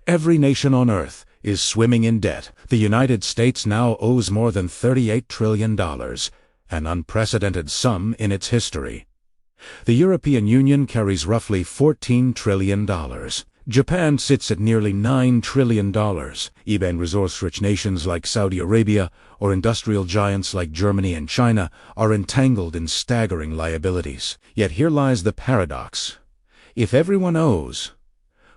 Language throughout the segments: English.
Every nation on Earth is swimming in debt. The United States now owes more than $38 trillion, an unprecedented sum in its history. The European Union carries roughly $14 trillion. Japan sits at nearly $9 trillion. Even resource-rich nations like Saudi Arabia or industrial giants like Germany and China are entangled in staggering liabilities. Yet here lies the paradox. If everyone owes,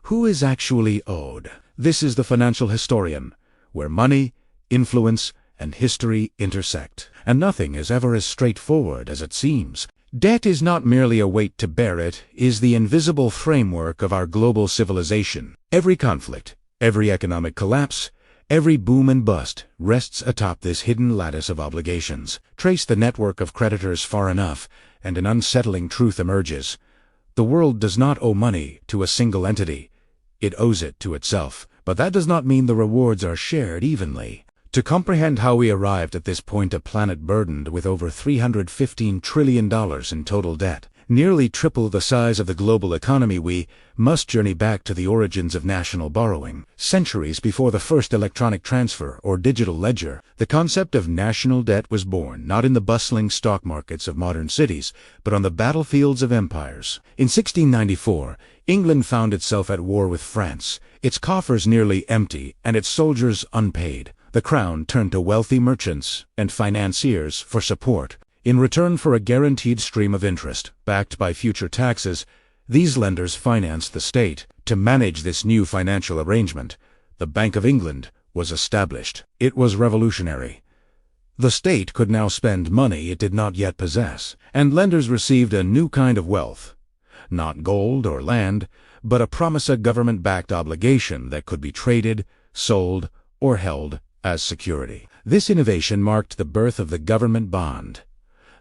who is actually owed? This is the Financial Historian, where money, influence, and history intersect. And nothing is ever as straightforward as it seems. Debt is not merely a weight to bear, it is the invisible framework of our global civilization. Every conflict, every economic collapse, every boom and bust rests atop this hidden lattice of obligations. Trace the network of creditors far enough, and an unsettling truth emerges. The world does not owe money to a single entity. It owes it to itself. But that does not mean the rewards are shared evenly. To comprehend how we arrived at this point, a planet burdened with over $315 trillion in total debt, nearly triple the size of the global economy, we must journey back to the origins of national borrowing. Centuries before the first electronic transfer or digital ledger, the concept of national debt was born not in the bustling stock markets of modern cities, but on the battlefields of empires. In 1694, England found itself at war with France, its coffers nearly empty and its soldiers unpaid. The crown turned to wealthy merchants and financiers for support. In return for a guaranteed stream of interest, backed by future taxes, these lenders financed the state. To manage this new financial arrangement, the Bank of England was established. It was revolutionary. The state could now spend money it did not yet possess, and lenders received a new kind of wealth. Not gold or land, but a promise, a government-backed obligation that could be traded, sold, or held as security. This innovation marked the birth of the government bond,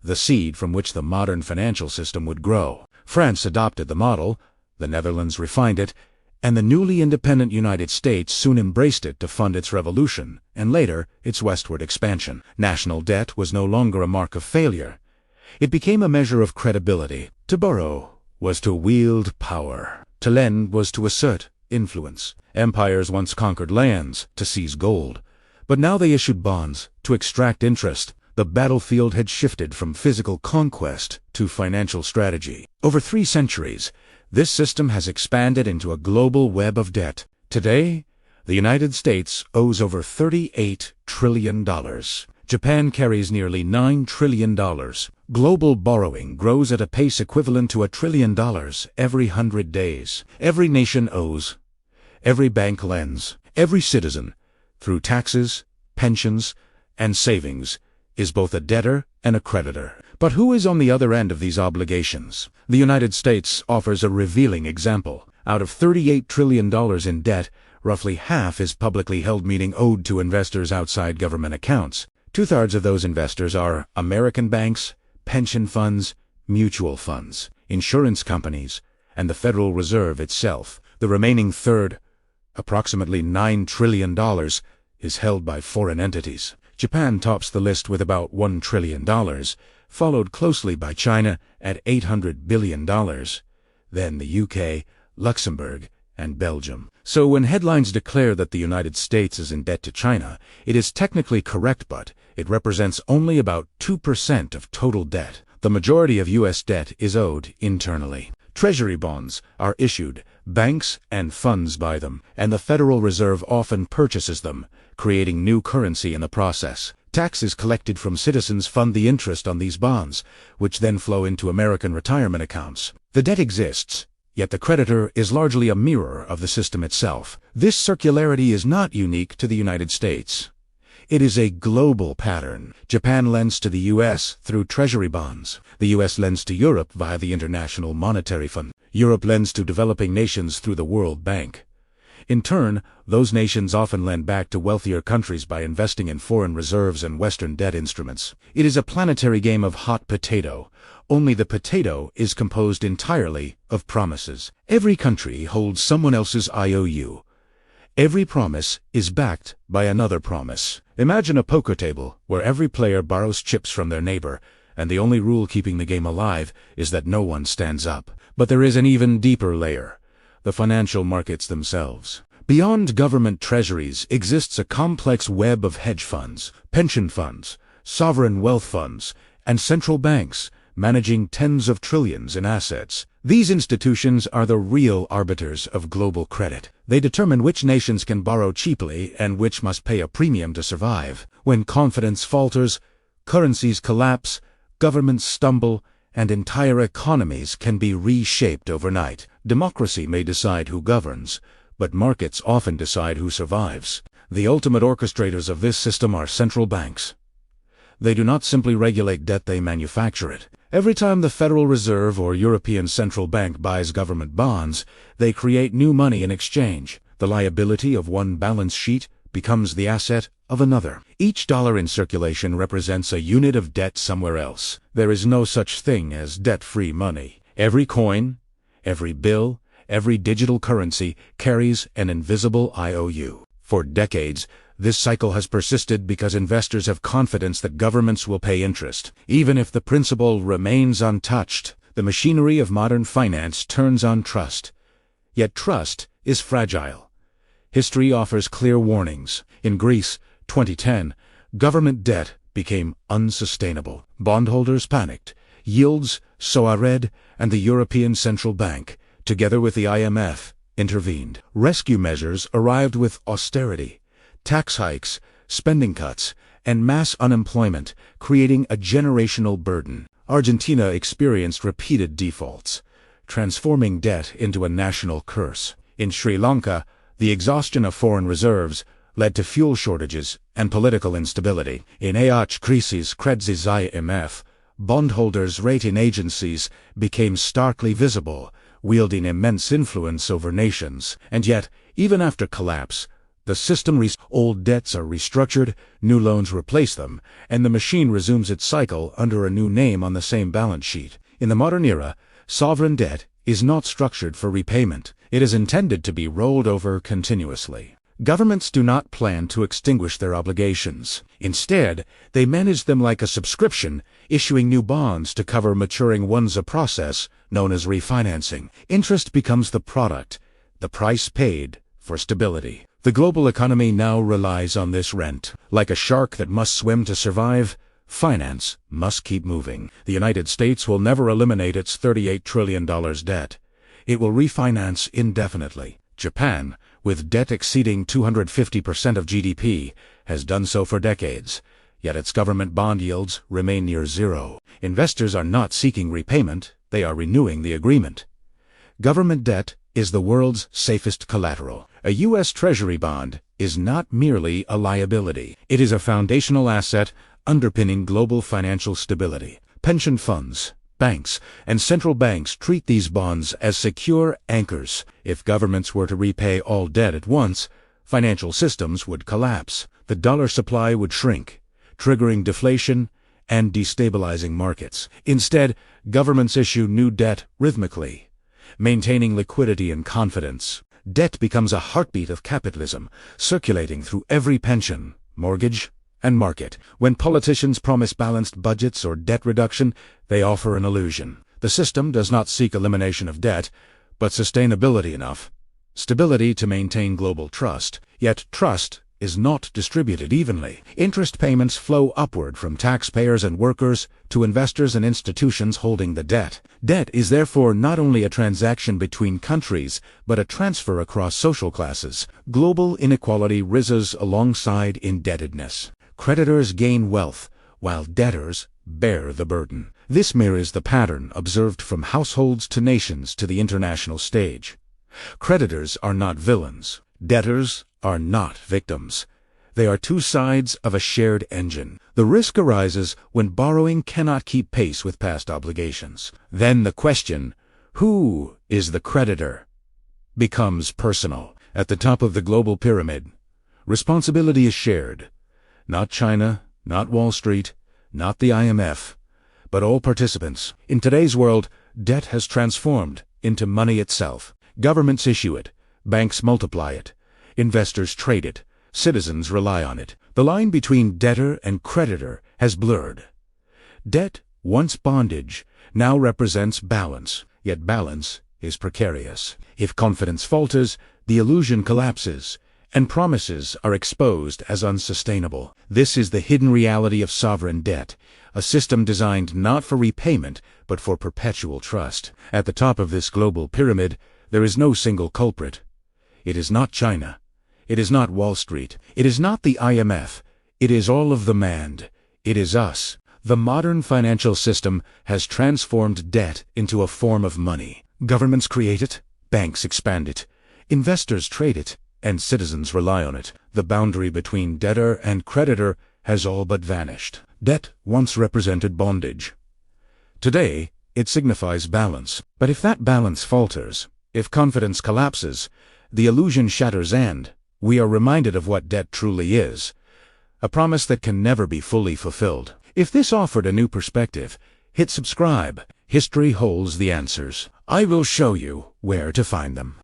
the seed from which the modern financial system would grow. France adopted the model, the Netherlands refined it, and the newly independent United States soon embraced it to fund its revolution, and later its westward expansion. National debt was no longer a mark of failure. It became a measure of credibility. To borrow was to wield power. To lend was to assert influence. Empires once conquered lands to seize gold, but now they issued bonds to extract interest. The battlefield had shifted from physical conquest to financial strategy. Over 3 centuries, this system has expanded into a global web of debt. Today, the United States owes over $38 trillion. Japan carries nearly $9 trillion. Global borrowing grows at a pace equivalent to $1 trillion every 100 days. Every nation owes. Every bank lends. Every citizen, through taxes, pensions, and savings, is both a debtor and a creditor. But who is on the other end of these obligations? The United States offers a revealing example. Out of $38 trillion in debt, roughly half is publicly held, meaning owed to investors outside government accounts. 2/3 of those investors are American banks, pension funds, mutual funds, insurance companies, and the Federal Reserve itself. The remaining third, approximately $9 trillion, is held by foreign entities. Japan tops the list with about $1 trillion, followed closely by China at $800 billion, then the UK, Luxembourg, and Belgium. So when headlines declare that the United States is in debt to China, it is technically correct, but it represents only about 2% of total debt. The majority of U.S. debt is owed internally. Treasury bonds are issued, banks and funds buy them, and the Federal Reserve often purchases them, creating new currency in the process. Taxes collected from citizens fund the interest on these bonds, which then flow into American retirement accounts. The debt exists, yet the creditor is largely a mirror of the system itself. This circularity is not unique to the United States. It is a global pattern. Japan lends to the U.S. through treasury bonds. The U.S. lends to Europe via the International Monetary Fund. Europe lends to developing nations through the World Bank. In turn, those nations often lend back to wealthier countries by investing in foreign reserves and Western debt instruments. It is a planetary game of hot potato, only the potato is composed entirely of promises. Every country holds someone else's IOU. Every promise is backed by another promise. Imagine a poker table where every player borrows chips from their neighbor, and the only rule keeping the game alive is that no one stands up. But there is an even deeper layer: the financial markets themselves. Beyond government treasuries exists a complex web of hedge funds, pension funds, sovereign wealth funds, and central banks managing tens of trillions in assets. These institutions are the real arbiters of global credit. They determine which nations can borrow cheaply and which must pay a premium to survive. When confidence falters, currencies collapse, governments stumble, and entire economies can be reshaped overnight. Democracy may decide who governs, but markets often decide who survives. The ultimate orchestrators of this system are central banks. They do not simply regulate debt, they manufacture it. Every time the Federal Reserve or European Central Bank buys government bonds, they create new money in exchange. The liability of one balance sheet becomes the asset of another. Each dollar in circulation represents a unit of debt somewhere else. There is no such thing as debt-free money. Every coin, every bill, every digital currency carries an invisible IOU. For decades, this cycle has persisted because investors have confidence that governments will pay interest. Even if the principal remains untouched, the machinery of modern finance turns on trust. Yet trust is fragile. History offers clear warnings. In Greece, 2010, government debt became unsustainable. Bondholders panicked. Yields soared, and the European Central Bank, together with the IMF, intervened. Rescue measures arrived with austerity, tax hikes, spending cuts, and mass unemployment, creating a generational burden. Argentina experienced repeated defaults, transforming debt into a national curse. In Sri Lanka, the exhaustion of foreign reserves led to fuel shortages and political instability. In AH crisis crisis IMF, bondholders' rating agencies became starkly visible, wielding immense influence over nations. And yet, even after collapse, the system old debts are restructured, new loans replace them, and the machine resumes its cycle under a new name on the same balance sheet. In the modern era, sovereign debt is not structured for repayment. It is intended to be rolled over continuously. Governments do not plan to extinguish their obligations. Instead, they manage them like a subscription, issuing new bonds to cover maturing ones, a process known as refinancing. Interest becomes the product, the price paid for stability. The global economy now relies on this rent. Like a shark that must swim to survive, finance must keep moving. The United States will never eliminate its $38 trillion debt. It will refinance indefinitely. Japan, with debt exceeding 250% of GDP, has done so for decades, yet its government bond yields remain near zero. Investors are not seeking repayment, they are renewing the agreement. Government debt is the world's safest collateral. A U.S. Treasury bond is not merely a liability. It is a foundational asset underpinning global financial stability. Pension funds, banks, and central banks treat these bonds as secure anchors. If governments were to repay all debt at once, financial systems would collapse. The dollar supply would shrink, triggering deflation and destabilizing markets. Instead, governments issue new debt rhythmically, maintaining liquidity and confidence. Debt becomes a heartbeat of capitalism, circulating through every pension, mortgage, and market. When politicians promise balanced budgets or debt reduction, they offer an illusion. The system does not seek elimination of debt, but sustainability enough, stability to maintain global trust. Yet trust is not distributed evenly. Interest payments flow upward from taxpayers and workers to investors and institutions holding the debt. Debt is therefore not only a transaction between countries, but a transfer across social classes. Global inequality rises alongside indebtedness. Creditors gain wealth, while debtors bear the burden. This mirrors the pattern observed from households to nations to the international stage. Creditors are not villains. Debtors are not victims. They are two sides of a shared engine. The risk arises when borrowing cannot keep pace with past obligations. Then the question, who is the creditor, becomes personal. At the top of the global pyramid, responsibility is shared. Not China, not Wall Street, not the IMF, but all participants. In today's world, debt has transformed into money itself. Governments issue it, banks multiply it, investors trade it, citizens rely on it. The line between debtor and creditor has blurred. Debt, once bondage, now represents balance, yet balance is precarious. If confidence falters, the illusion collapses, and promises are exposed as unsustainable. This is the hidden reality of sovereign debt, a system designed not for repayment, but for perpetual trust. At the top of this global pyramid, there is no single culprit. It is not China. It is not Wall Street. It is not the IMF. It is all of the manned. It is us. The modern financial system has transformed debt into a form of money. Governments create it, banks expand it, investors trade it, and citizens rely on it. The boundary between debtor and creditor has all but vanished. Debt once represented bondage. Today, it signifies balance. But if that balance falters, if confidence collapses, the illusion shatters and we are reminded of what debt truly is, a promise that can never be fully fulfilled. If this offered a new perspective, hit subscribe. History holds the answers. I will show you where to find them.